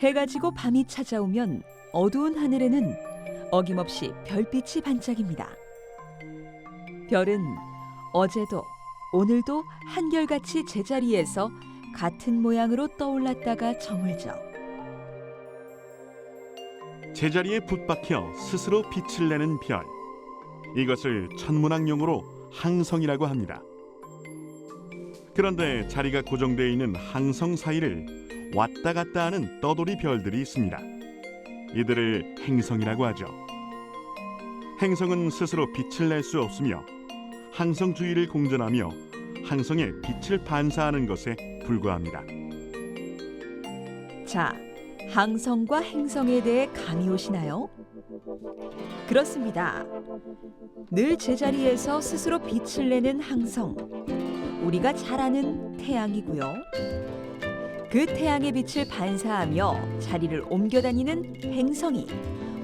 해가 지고 밤이 찾아오면 어두운 하늘에는 어김없이 별빛이 반짝입니다. 별은 어제도 오늘도 한결같이 제자리에서 같은 모양으로 떠올랐다가 저물죠. 제자리에 붙박혀 스스로 빛을 내는 별. 이것을 천문학 용어로 항성이라고 합니다. 그런데 자리가 고정되어 있는 항성 사이를 왔다 갔다 하는 떠돌이 별들이 있습니다. 이들을 행성이라고 하죠. 행성은 스스로 빛을 낼 수 없으며 항성 주위를 공전하며 항성에 빛을 반사하는 것에 불과합니다. 자, 항성과 행성에 대해 감이 오시나요? 그렇습니다. 늘 제자리에서 스스로 빛을 내는 항성, 우리가 잘 아는 태양이고요. 그 태양의 빛을 반사하며 자리를 옮겨 다니는 행성이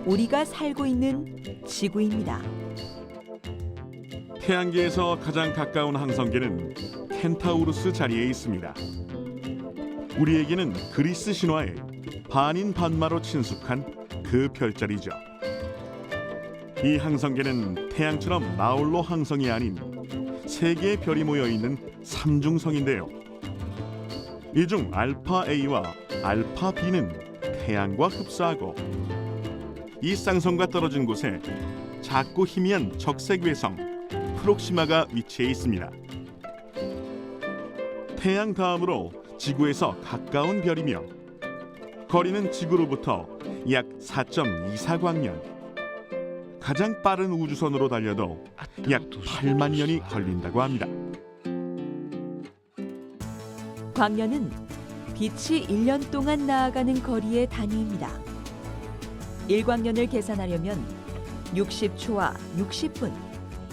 우리가 살고 있는 지구입니다. 태양계에서 가장 가까운 항성계는 켄타우루스 자리에 있습니다. 우리에게는 그리스 신화에 반인 반마로 친숙한 그 별자리죠. 이 항성계는 태양처럼 나홀로 항성이 아닌 세 개의 별이 모여 있는 삼중성인데요. 이 중 알파 A와 알파 B는 태양과 흡사하고 이 쌍성과 떨어진 곳에 작고 희미한 적색 외성 프록시마가 위치해 있습니다. 태양 다음으로 지구에서 가까운 별이며 거리는 지구로부터 약 4.24광년, 가장 빠른 우주선으로 달려도 약 8만 년이 걸린다고 합니다. 광년은 빛이 1년 동안 나아가는 거리의 단위입니다. 1광년을 계산하려면 60초와 60분,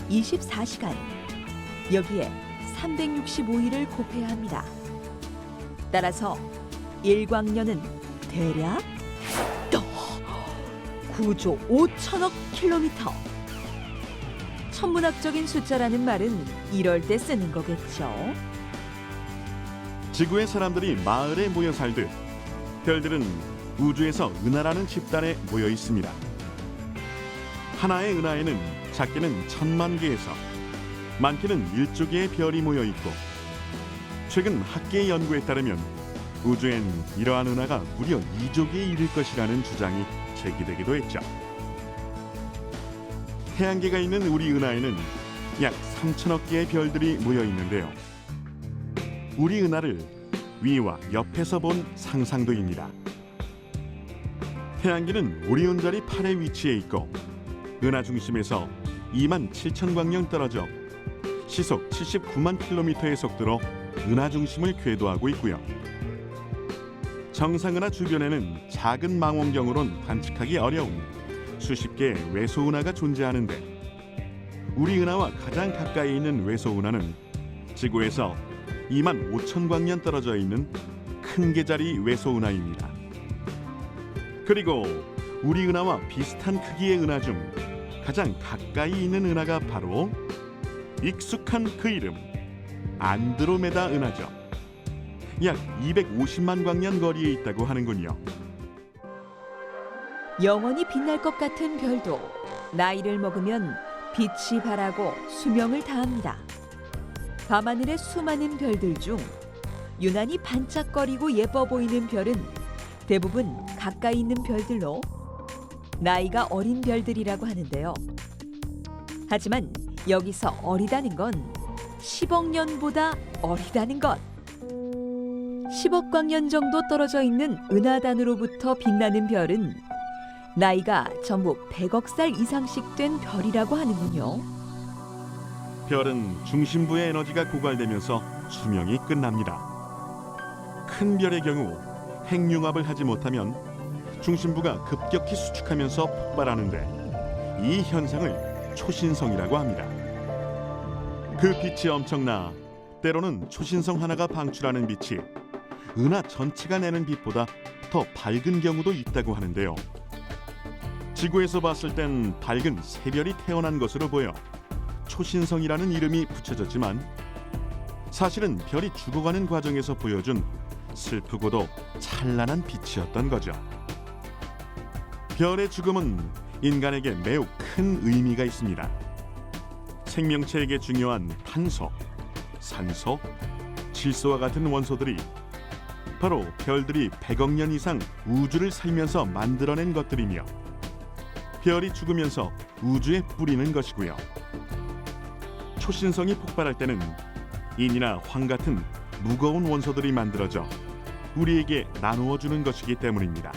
24시간, 여기에 365일을 곱해야 합니다. 따라서 1광년은 대략 9조 5천억 킬로미터. 천문학적인 숫자라는 말은 이럴 때 쓰는 거겠죠. 지구의 사람들이 마을에 모여 살듯 별들은 우주에서 은하라는 집단에 모여 있습니다. 하나의 은하에는 작게는 1000만 개에서 많게는 1조 개의 별이 모여 있고 최근 학계의 연구에 따르면 우주엔 이러한 은하가 무려 2조 개에 이를 것이라는 주장이 제기되기도 했죠. 태양계가 있는 우리 은하에는 약 3천억 개의 별들이 모여 있는데요. 우리 은하를 위와 옆에서 본 상상도입니다. 태양계는 오리온자리 8에 위치해 있고 은하 중심에서 2만 7천 광년 떨어져 시속 79만 킬로미터의 속도로 은하 중심을 궤도하고 있고요. 정상은하 주변에는 작은 망원경으론 관측하기 어려운 수십 개의 외소은하가 존재하는데 우리 은하와 가장 가까이 있는 외소은하는 지구에서 2만 5천 광년 떨어져 있는 큰 개자리 외소은하입니다. 그리고 우리 은하와 비슷한 크기의 은하 중 가장 가까이 있는 은하가 바로 익숙한 그 이름 안드로메다 은하죠. 약 250만 광년 거리에 있다고 하는군요. 영원히 빛날 것 같은 별도 나이를 먹으면 빛이 바라고 수명을 다합니다. 밤하늘의 수많은 별들 중 유난히 반짝거리고 예뻐 보이는 별은 대부분 가까이 있는 별들로 나이가 어린 별들이라고 하는데요. 하지만 여기서 어리다는 건 10억 년보다 어리다는 것. 10억 광년 정도 떨어져 있는 은하단으로부터 빛나는 별은 나이가 전부 100억 살 이상씩 된 별이라고 하는군요. 별은 중심부의 에너지가 고갈되면서 수명이 끝납니다. 큰 별의 경우 핵융합을 하지 못하면 중심부가 급격히 수축하면서 폭발하는데 이 현상을 초신성이라고 합니다. 그 빛이 엄청나 때로는 초신성 하나가 방출하는 빛이 은하 전체가 내는 빛보다 더 밝은 경우도 있다고 하는데요. 지구에서 봤을 땐 밝은 새별이 태어난 것으로 보여 초신성이라는 이름이 붙여졌지만 사실은 별이 죽어가는 과정에서 보여준 슬프고도 찬란한 빛이었던 거죠. 별의 죽음은 인간에게 매우 큰 의미가 있습니다. 생명체에게 중요한 탄소, 산소, 질소와 같은 원소들이 바로 별들이 100억 년 이상 우주를 살면서 만들어낸 것들이며 별이 죽으면서 우주에 뿌리는 것이고요. 초신성이 폭발할 때는 인이나 황 같은 무거운 원소들이 만들어져 우리에게 나누어 주는 것이기 때문입니다.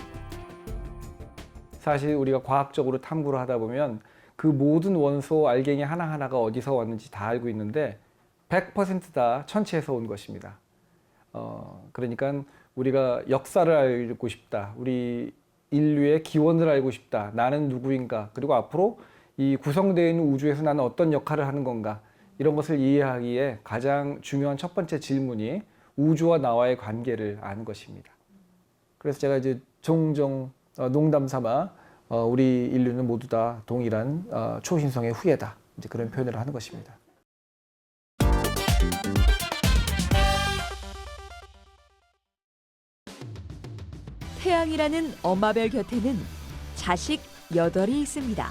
사실 우리가 과학적으로 탐구를 하다 보면 그 모든 원소 알갱이 하나하나가 어디서 왔는지 다 알고 있는데 100% 천체에서 온 것입니다. 그러니까 우리가 역사를 알고 싶다, 우리 인류의 기원을 알고 싶다, 나는 누구인가, 그리고 앞으로 이 구성되어 있는 우주에서 나는 어떤 역할을 하는 건가, 이런 것을 이해하기에 가장 중요한 첫 번째 질문이 우주와 나와의 관계를 아는 것입니다. 그래서 제가 이제 종종 농담 삼아 우리 인류는 모두 다 동일한 초신성의 후예다, 이제 그런 표현을 하는 것입니다. 태양이라는 엄마별 곁에는 자식 8이 있습니다.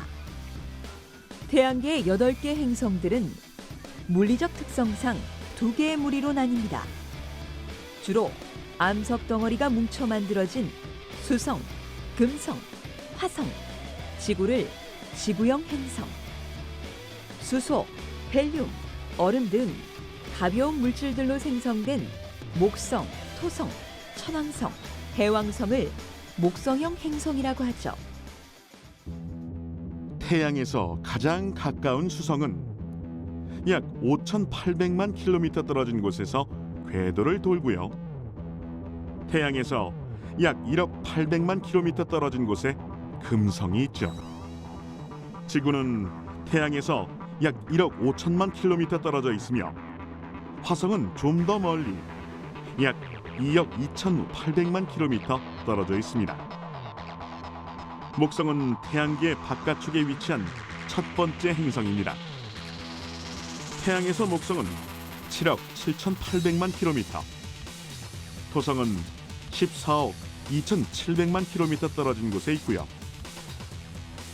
태양계의 8개 행성들은 물리적 특성상 2개의 무리로 나뉩니다. 주로 암석 덩어리가 뭉쳐 만들어진 수성, 금성, 화성, 지구를 지구형 행성, 수소, 헬륨, 얼음 등 가벼운 물질들로 생성된 목성, 토성, 천왕성, 해왕성을 목성형 행성이라고 하죠. 태양에서 가장 가까운 수성은 약 5,800만 킬로미터 떨어진 곳에서 궤도를 돌고요. 태양에서 약 1억 800만 킬로미터 떨어진 곳에 금성이 있죠. 지구는 태양에서 약 1억 5천만 킬로미터 떨어져 있으며 화성은 좀 더 멀리 약 2억 2,800만 킬로미터 떨어져 있습니다. 목성은 태양계 바깥쪽에 위치한 첫 번째 행성입니다. 태양에서 목성은 7억 7,800만 킬로미터, 토성은 14억 2,700만 킬로미터 떨어진 곳에 있고요.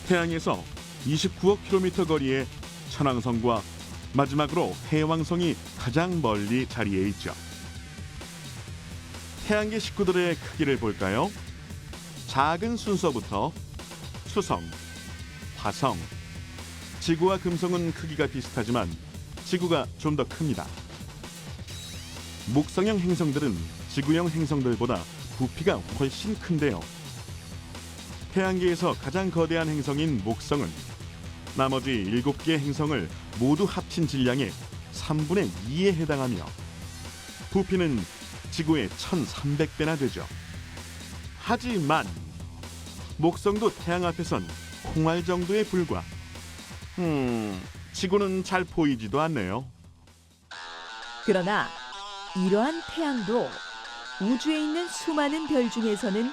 태양에서 29억 킬로미터 거리에 천왕성과 마지막으로 해왕성이 가장 멀리 자리해 있죠. 태양계 식구들의 크기를 볼까요? 작은 순서부터 수성, 화성, 지구와 금성은 크기가 비슷하지만 지구가 좀 더 큽니다. 목성형 행성들은 지구형 행성들보다 부피가 훨씬 큰데요. 태양계에서 가장 거대한 행성인 목성은 나머지 7개의 행성을 모두 합친 질량의 3분의 2에 해당하며 부피는 지구의 1,300배나 되죠. 하지만 목성도 태양 앞에선 콩알 정도에 불과. 지구는 잘 보이지도 않네요. 그러나 이러한 태양도 우주에 있는 수많은 별 중에서는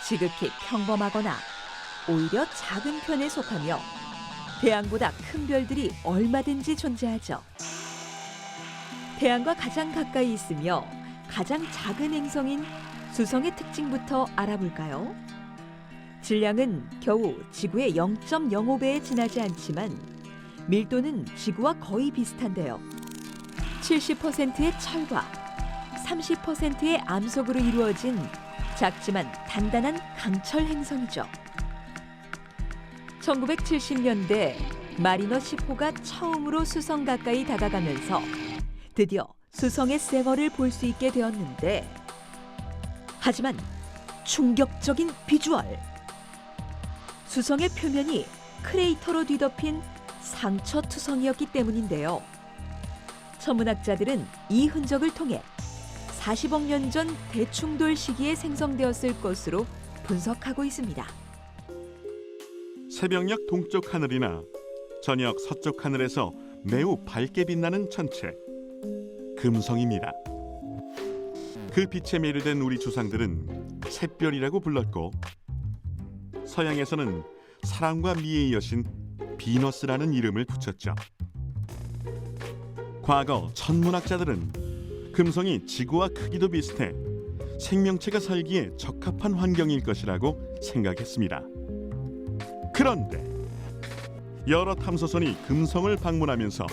지극히 평범하거나 오히려 작은 편에 속하며 태양보다 큰 별들이 얼마든지 존재하죠. 태양과 가장 가까이 있으며 가장 작은 행성인 수성의 특징부터 알아볼까요? 질량은 겨우 지구의 0.05배에 지나지 않지만 밀도는 지구와 거의 비슷한데요. 70%의 철과 30%의 암석으로 이루어진 작지만 단단한 강철 행성이죠. 1970년대 마리너 10호가 처음으로 수성 가까이 다가가면서 드디어 수성의 쌩얼을 볼 수 있게 되었는데, 하지만 충격적인 비주얼. 수성의 표면이 크레이터로 뒤덮인 상처투성이었기 때문인데요. 천문학자들은 이 흔적을 통해 40억 년 전 대충돌 시기에 생성되었을 것으로 분석하고 있습니다. 새벽녘 동쪽 하늘이나 저녁 서쪽 하늘에서 매우 밝게 빛나는 천체, 금성입니다. 그 빛에 매료된 우리 조상들은 샛별이라고 불렀고, 서양에서는 사랑과 미의 여신 비너스라는 이름을 붙였죠. 과거 천문학자들은 금성이 지구와 크기도 비슷해 생명체가 살기에 적합한 환경일 것이라고 생각했습니다. 그런데 여러 탐사선이 금성을 방문하면서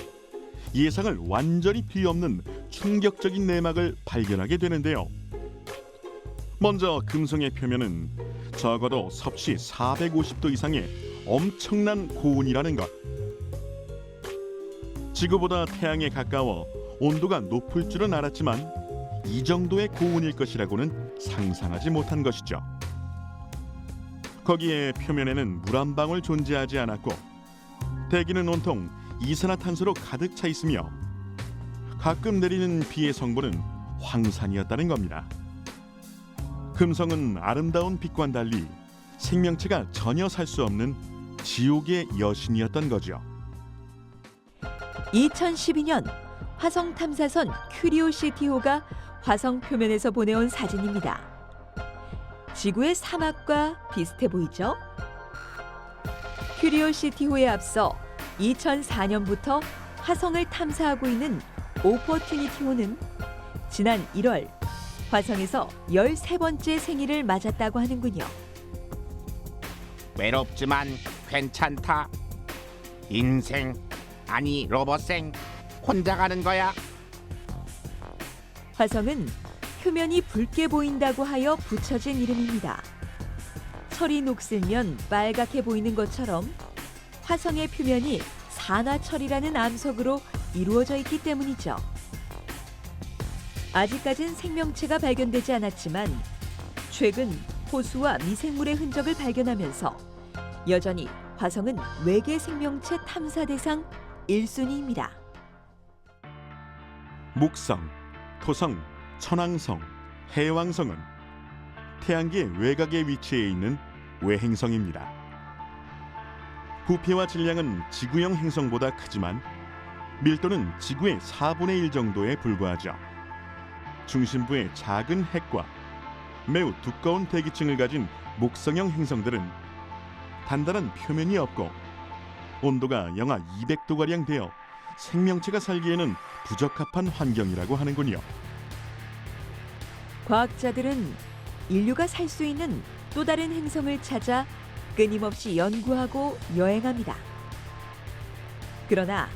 예상을 완전히 뒤엎는 충격적인 내막을 발견하게 되는데요. 먼저 금성의 표면은 적어도 섭씨 450도 이상의 엄청난 고온이라는 것. 지구보다 태양에 가까워 온도가 높을 줄은 알았지만 이 정도의 고온일 것이라고는 상상하지 못한 것이죠. 거기에 표면에는 물 한 방울 존재하지 않았고 대기는 온통 이산화탄소로 가득 차 있으며 가끔 내리는 비의 성분은 황산이었다는 겁니다. 금성은 아름다운 빛과는 달리 생명체가 전혀 살 수 없는 지옥의 여신이었던 거죠. 2012년 화성 탐사선 큐리오시티호가 화성 표면에서 보내온 사진입니다. 지구의 사막과 비슷해 보이죠? 큐리오시티호에 앞서 2004년부터 화성을 탐사하고 있는 오퍼튜니티호는 지난 1월 화성에서 13번째 생일을 맞았다고 하는군요. 외롭지만 괜찮다. 인생 아니 로봇생 혼자 가는 거야. 화성은 표면이 붉게 보인다고 하여 붙여진 이름입니다. 철이 녹슬면 빨갛게 보이는 것처럼 화성의 표면이 산화철이라는 암석으로 이루어져 있기 때문이죠. 아직까진 생명체가 발견되지 않았지만 최근 호수와 미생물의 흔적을 발견하면서 여전히 화성은 외계 생명체 탐사 대상 1순위입니다. 목성, 토성, 천왕성, 해왕성은 태양계 외곽에 위치해 있는 외행성입니다. 부피와 질량은 지구형 행성보다 크지만 밀도는 지구의 4분의 1 정도에 불과하죠. 중심부의 작은 핵과 매우 두꺼운 대기층을 가진 목성형 행성들은 단단한 표면이 없고 온도가 영하 200도가량 되어 생명체가 살기에는 부적합한 환경이라고 하는군요. 과학자들은 인류가 살 수 있는 또 다른 행성을 찾아 끊임없이 연구하고 여행합니다. 그러나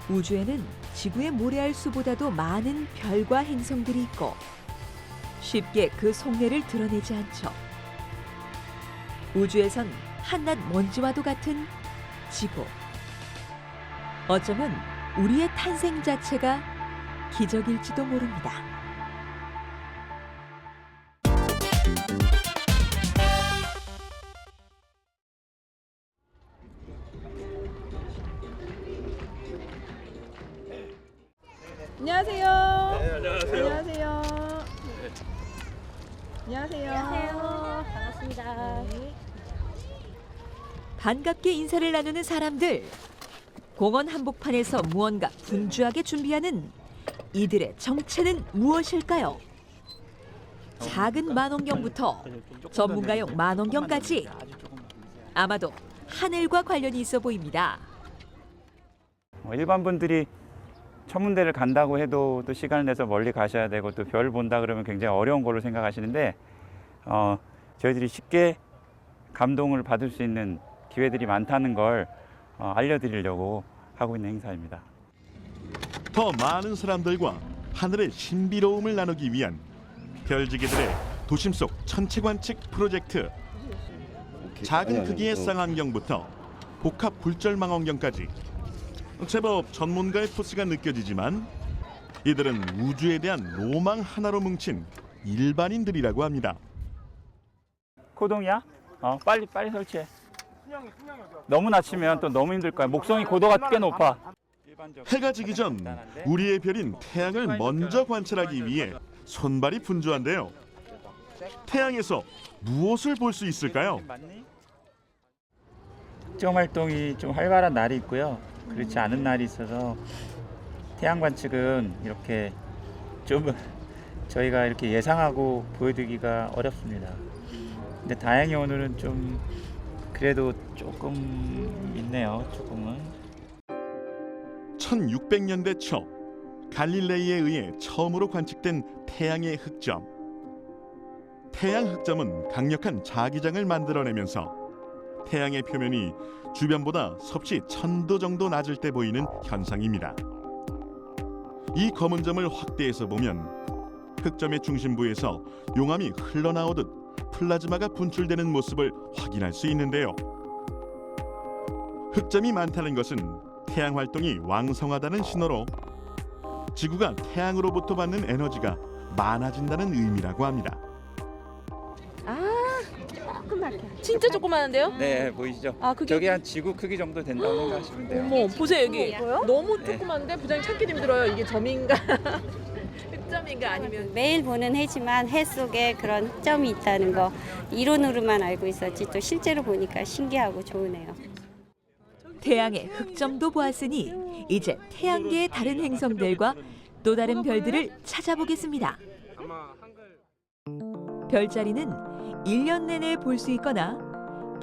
우주에는 지구의 모래알 수보다도 많은 별과 행성들이 있고 쉽게 그 속내를 드러내지 않죠. 우주에선 한낱 먼지와도 같은 지구. 어쩌면 우리의 탄생 자체가 기적일지도 모릅니다. 안녕하세요. 네, 안녕하세요. 안녕하세요. 안녕하세요. 안녕하세요. 반갑습니다. 반갑게 인사를 나누는 사람들. 공원 한복판에서 무언가 분주하게 준비하는 이들의 정체는 무엇일까요? 작은 만원경부터 전문가용 만원경까지 아마도 하늘과 관련이 있어 보입니다. 일반 분들이 천문대를 간다고 해도 또 시간을 내서 멀리 가셔야 되고 또 별 본다 그러면 굉장히 어려운 걸로 생각하시는데 저희들이 쉽게 감동을 받을 수 있는 기회들이 많다는 걸 알려드리려고 하고 있는 행사입니다. 더 많은 사람들과 하늘의 신비로움을 나누기 위한 별지기들의 도심 속 천체 관측 프로젝트. 작은 크기의 쌍안경부터 복합 굴절 망원경까지 제법 전문가의 포스가 느껴지지만 이들은 우주에 대한 로망 하나로 뭉친 일반인들이라고 합니다. 코동이야? 빨리 설치해. 너무 낮추면 또 너무 힘들 거야. 목성이 고도가 꽤 높아. 해가 지기 전 우리의 별인 태양을 먼저 관찰하기 위해 손발이 분주한데요. 태양에서 무엇을 볼 수 있을까요? 특정 활동이 좀 활발한 날이 있고요. 그렇지 않은 날이 있어서 태양 관측은 이렇게 좀 저희가 이렇게 예상하고 보여드리기가 어렵습니다. 근데 다행히 오늘은 좀 그래도 조금 있네요. 조금은. 1600년대 초 갈릴레이에 의해 처음으로 관측된 태양의 흑점. 태양 흑점은 강력한 자기장을 만들어내면서 태양의 표면이 주변보다 섭씨 1000도 정도 낮을 때 보이는 현상입니다. 이 검은 점을 확대해서 보면 흑점의 중심부에서 용암이 흘러나오듯 플라즈마가 분출되는 모습을 확인할 수 있는데요. 흑점이 많다는 것은 태양 활동이 왕성하다는 신호로 지구가 태양으로부터 받는 에너지가 많아진다는 의미라고 합니다. 진짜 조그마한데요? 네, 보이시죠? 아, 그게- 저게 한 지구 크기 정도 된다고 생각하시면 돼요. 어머, 보세요 여기. 너무 네. 조그만데 부장님 찾기 힘들어요. 이게 점인가? 흑점인가 아니면 매일 보는 해지만 해 속에 그런 흑점이 있다는 거 이론으로만 알고 있었지 또 실제로 보니까 신기하고 좋으네요. 태양의 흑점도 보았으니 이제 태양계의 다른 행성들과 또 다른 별들을 찾아보겠습니다. 별자리는 1년 내내 볼 수 있거나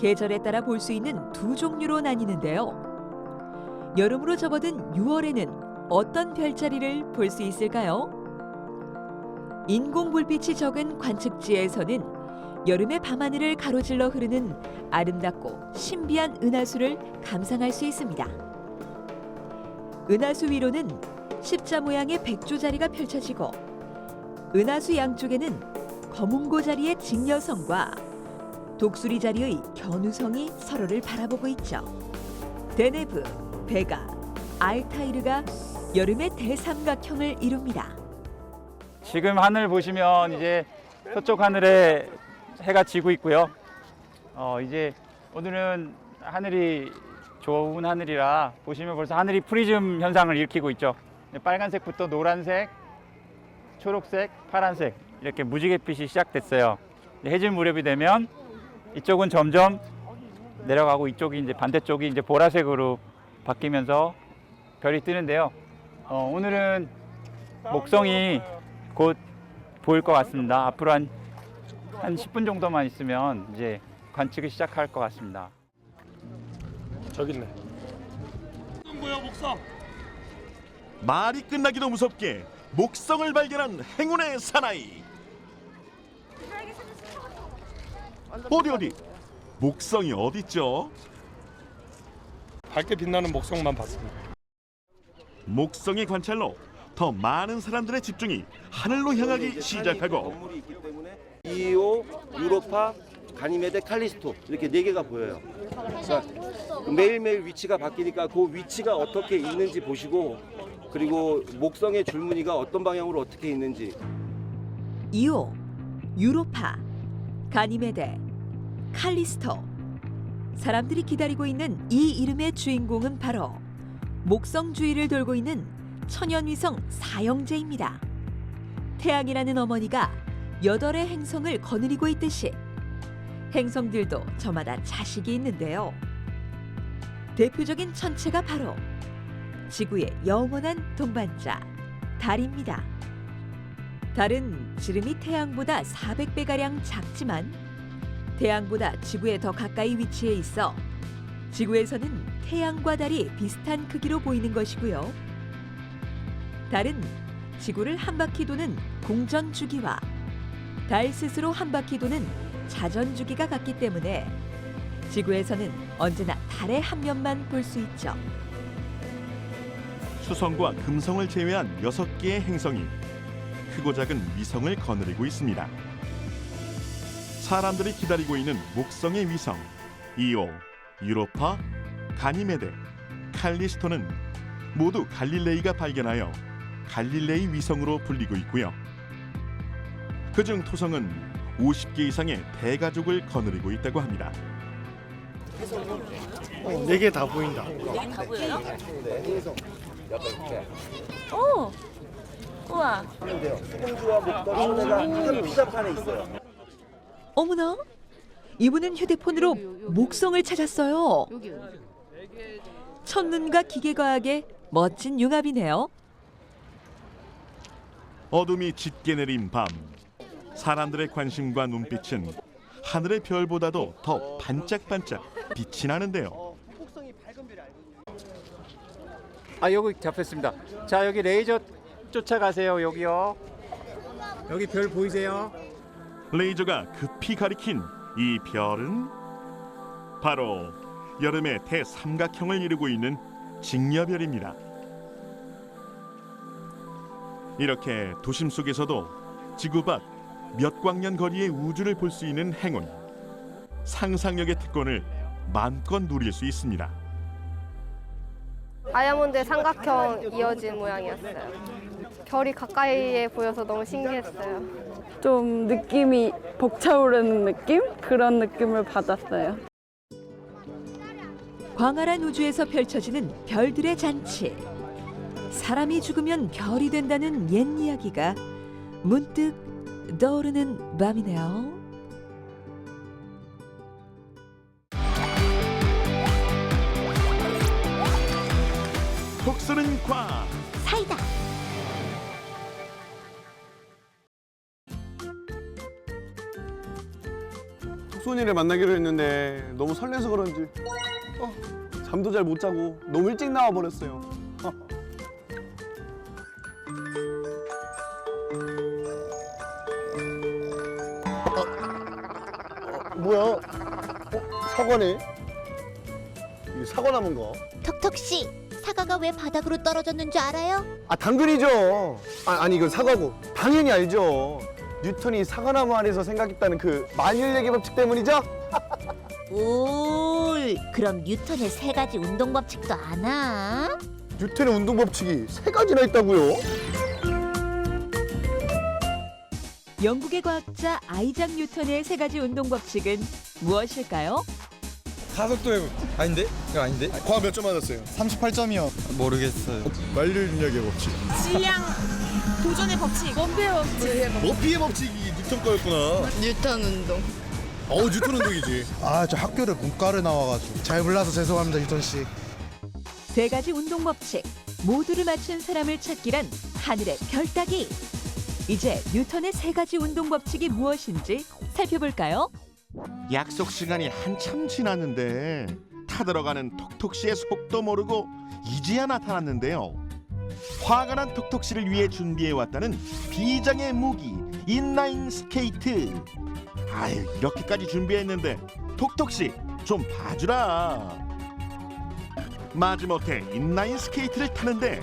계절에 따라 볼 수 있는 두 종류로 나뉘는데요. 여름으로 접어든 6월에는 어떤 별자리를 볼 수 있을까요? 인공 불빛이 적은 관측지에서는 여름의 밤하늘을 가로질러 흐르는 아름답고 신비한 은하수를 감상할 수 있습니다. 은하수 위로는 십자 모양의 백조자리가 펼쳐지고 은하수 양쪽에는 거문고 자리의 직녀성과 독수리 자리의 견우성이 서로를 바라보고 있죠. 데네브, 베가, 알타이르가 여름의 대삼각형을 이룹니다. 지금 하늘 보시면 이제 서쪽 하늘에 해가 지고 있고요. 이제 오늘은 하늘이 좋은 하늘이라 보시면 벌써 하늘이 프리즘 현상을 일으키고 있죠. 빨간색부터 노란색, 초록색, 파란색 이렇게 무지갯빛이 시작됐어요. 해질 무렵이 되면 이쪽은 점점 내려가고 이쪽이 이제 반대쪽이 이제 보라색으로 바뀌면서 별이 뜨는데요. 오늘은 목성이 곧 보일 것 같습니다. 앞으로 한 10분 정도만 있으면 이제 관측을 시작할 것 같습니다. 저기 있네. 말이 끝나기도 무섭게 목성을 발견한 행운의 사나이. 어디 목성이 어딨죠? 밝게 빛나는 목성만 봤습니다. 목성의 관찰로 더 많은 사람들의 집중이 하늘로 향하기 시작하고 건물이 있기 때문에 이오, 유로파, 가니메데, 칼리스토 이렇게 4개가 보여요. 그러니까 매일매일 위치가 바뀌니까 그 위치가 어떻게 있는지 보시고 그리고 목성의 줄무늬가 어떤 방향으로 어떻게 있는지 이오, 유로파, 가니메데, 칼리스토. 사람들이 기다리고 있는 이 이름의 주인공은 바로 목성 주위를 돌고 있는 천연위성 사형제입니다. 태양이라는 어머니가 8의 행성을 거느리고 있듯이 행성들도 저마다 자식이 있는데요. 대표적인 천체가 바로 지구의 영원한 동반자 달입니다. 달은 지름이 태양보다 400배가량 작지만 태양보다 지구에 더 가까이 위치해 있어 지구에서는 태양과 달이 비슷한 크기로 보이는 것이고요. 달은 지구를 한 바퀴 도는 공전 주기와 달 스스로 한 바퀴 도는 자전 주기가 같기 때문에 지구에서는 언제나 달의 한 면만 볼 수 있죠. 수성과 금성을 제외한 6개의 행성이 크고 작은 위성을 거느리고 있습니다. 사람들이 기다리고 있는 목성의 위성 이오, 유로파, 가니메데, 칼리스토는 모두 갈릴레이가 발견하여 갈릴레이 위성으로 불리고 있고요. 그중 토성은 50개 이상의 대가족을 거느리고 있다고 합니다. 4개 다 보인다. 오! 우와. 수공주와 목성 소대가 한 피자판에 있어요. 어머나, 이분은 휴대폰으로 목성을 찾았어요. 첫눈과 기계과학의 멋진 융합이네요. 어둠이 짙게 내린 밤, 사람들의 관심과 눈빛은 하늘의 별보다도 더 반짝반짝 빛이 나는데요. 여기 잡혔습니다. 자, 여기 레이저 쫓아가세요. 여기요. 여기 별 보이세요? 레이저가 급히 가리킨 이 별은 바로 여름의 대삼각형을 이루고 있는 직녀별입니다. 이렇게 도심 속에서도 지구 밖 몇 광년 거리의 우주를 볼 수 있는 행운, 상상력의 특권을 마음껏 누릴 수 있습니다. 다이아몬드의 삼각형 이어진 모양이었어요. 별이 가까이에 보여서 너무 신기했어요. 좀 느낌이 벅차오르는 느낌? 그런 느낌을 받았어요. 광활한 우주에서 펼쳐지는 별들의 잔치. 사람이 죽으면 별이 된다는 옛 이야기가 문득 떠오르는 밤이네요. 톡 쏘는 과학 사이다. 톡순이를 만나기로 했는데 너무 설레서 그런지 잠도 잘 못 자고 너무 일찍 나와 버렸어요. 뭐야? 사과네? 이게 사과 남은 거? 톡톡 씨, 사과가 왜 바닥으로 떨어졌는 줄 알아요? 아 당근이죠. 아니 이건 사과고 당연히 알죠. 뉴턴이 사과나무 아래서 생각했다는 그 만율내기 법칙 때문이죠? 올, 그럼 뉴턴의 세 가지 운동 법칙도 아나? 뉴턴의 운동 법칙이 세 가지나 있다고요? 영국의 과학자 아이작 뉴턴의 세 가지 운동 법칙은 무엇일까요? 가속도의 아닌데? 이거 아닌데? 과학 몇 점 맞았어요? 38점이요. 모르겠어요. 만율내기 법칙. 질량 도전의 법칙. 머피의 법칙. 머피의 법칙이 뉴턴 거였구나. 뉴턴 운동. 뉴턴 운동이지. 아, 저 학교를 문과를 나와가지고 잘 몰라서 죄송합니다, 유턴 씨. 세 가지 운동 법칙 모두를 맞춘 사람을 찾기란 하늘의 별 따기. 이제 뉴턴의 세 가지 운동 법칙이 무엇인지 살펴볼까요? 약속 시간이 한참 지났는데 타들어가는 톡톡씨의 속도 모르고 이제야 나타났는데요. 화가 난 톡톡씨를 위해 준비해왔다는 비장의 무기 인라인 스케이트. 아유, 이렇게까지 준비했는데 톡톡씨 좀 봐주라. 마지못해 인라인 스케이트를 타는데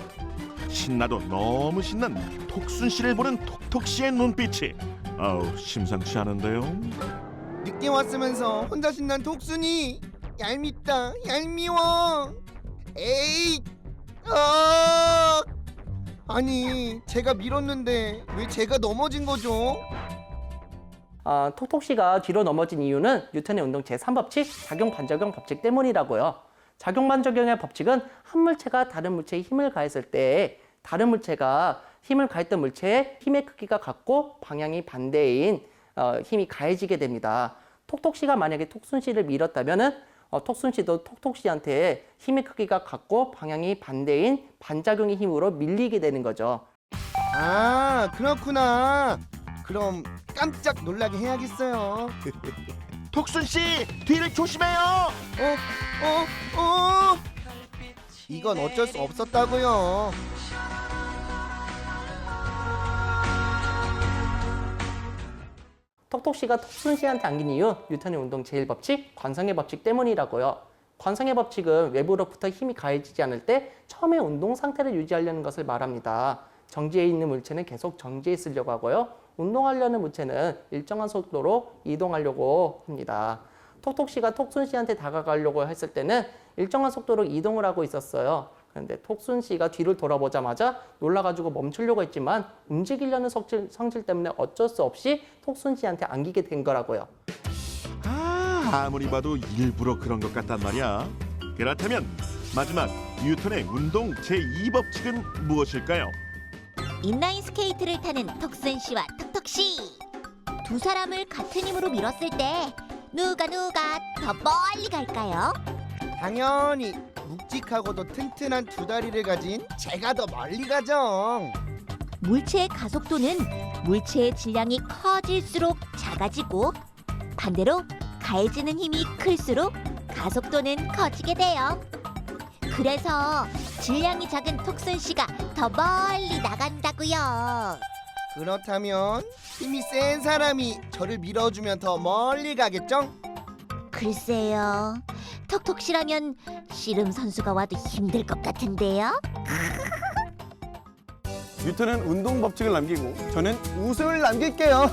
신나도 너무 신난 톡순씨를 보는 톡톡씨의 눈빛이 심상치 않은데요. 늦게 왔으면서 혼자 신난 톡순이 얄밉다 얄미워. 에이 아니 제가 밀었는데 왜 제가 넘어진 거죠? 톡톡씨가 뒤로 넘어진 이유는 뉴턴의 운동 제3법칙 작용-반작용 법칙 때문이라고요. 작용-반작용의 법칙은 한 물체가 다른 물체에 힘을 가했을 때 다른 물체가 힘을 가했던 물체의 힘의 크기가 같고 방향이 반대인 힘이 가해지게 됩니다. 톡톡씨가 만약에 톡순씨를 밀었다면 톡순씨도 톡톡씨한테 힘의 크기가 같고 방향이 반대인 반작용의 힘으로 밀리게 되는 거죠. 아 그렇구나. 그럼 깜짝 놀라게 해야겠어요. 톡순씨 뒤를 조심해요. 이건 어쩔 수 없었다고요. 톡톡씨가 톡순씨한테 안긴 이유 뉴턴의 운동 제1법칙 관성의 법칙 때문이라고요. 관성의 법칙은 외부로부터 힘이 가해지지 않을 때 처음에 운동 상태를 유지하려는 것을 말합니다. 정지해 있는 물체는 계속 정지해 있으려고 하고요. 운동하려는 물체는 일정한 속도로 이동하려고 합니다. 톡톡씨가 톡순씨한테 다가가려고 했을 때는 일정한 속도로 이동을 하고 있었어요. 그런데 톡순씨가 뒤를 돌아보자마자 놀라가지고 멈추려고 했지만 움직이려는 성질 때문에 어쩔 수 없이 톡순씨한테 안기게 된 거라고요. 아무리 봐도 일부러 그런 것 같단 말이야. 그렇다면 마지막 뉴턴의 운동 제2법칙은 무엇일까요? 인라인 스케이트를 타는 톡순씨와 톡톡씨. 두 사람을 같은 힘으로 밀었을 때 누가 더 멀리 갈까요? 당연히 묵직하고도 튼튼한 두 다리를 가진 제가 더 멀리 가죠. 물체의 가속도는 물체의 질량이 커질수록 작아지고 반대로 가해지는 힘이 클수록 가속도는 커지게 돼요. 그래서 질량이 작은 톡순씨가 더 멀리 나간다고요. 그렇다면 힘이 센 사람이 저를 밀어주면 더 멀리 가겠죠? 글쎄요. 톡톡 씨라면 씨름 선수가 와도 힘들 것 같은데요. 뉴턴은 운동 법칙을 남기고 저는 우승을 남길게요.